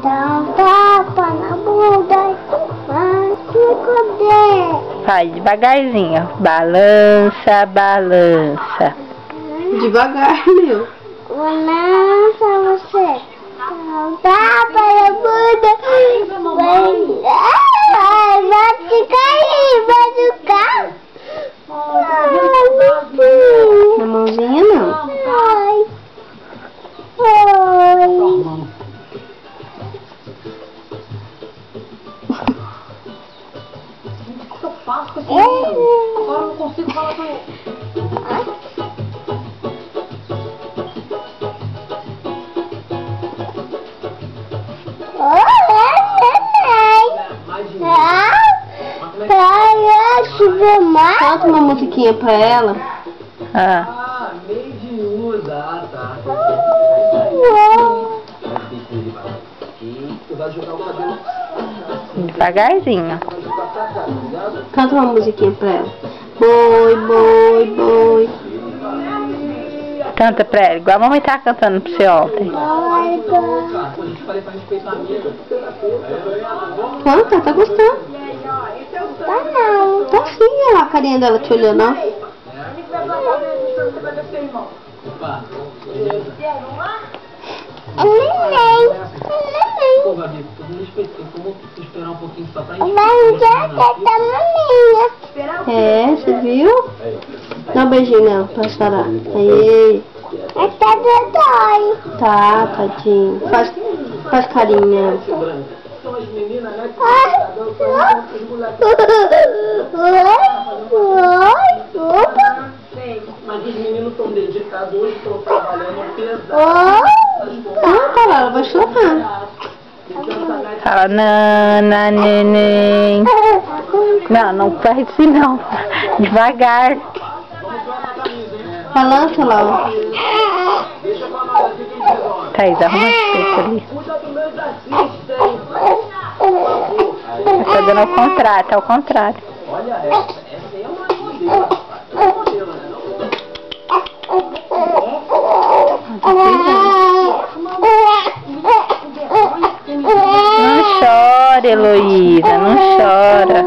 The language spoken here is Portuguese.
Dá um tapa na bunda. Vai devagarzinho. Balança, balança. Devagar, meu. Balança você. Dá um tapa na bunda. Vai te cair, vai ficar. Na mãozinha não. Ai. Eu faço com esse menino. Agora eu não consigo falar com ele. Canta uma musiquinha pra ela. Ah. Meio de usa, tá. Tu vai jogar o cabelo. Devagarzinho. Canta uma musiquinha pra ela. Boi, boi, boi. Canta pra ela, igual a mamãe tava cantando pra você ontem. Canta, tá gostando. Tá não. Tá sim, olha lá a carinha dela te olhando, ó. É neném. Pô, Gabi, vamos esperar um pouquinho só pra Mas já tá maninha. É, você viu? Dá um beijinho nela pra chorar. Aí. Até dói. Tá, tadinho. Faz carinho nela. São as meninas, né? Opa. Mas os meninos estão dedicados hoje, estão trabalhando pesado. Canta lá, ela vai chorar. Fala, nana, neném. Não, não faz assim não. Devagar. Balança lá, ó. Thaís, arruma esse peito ali. Tá dando ao contrário, tá ao contrário. Olha, essa aí é uma modelo, rapaz. É uma modelo, né? Não chora, Heloísa, não chora.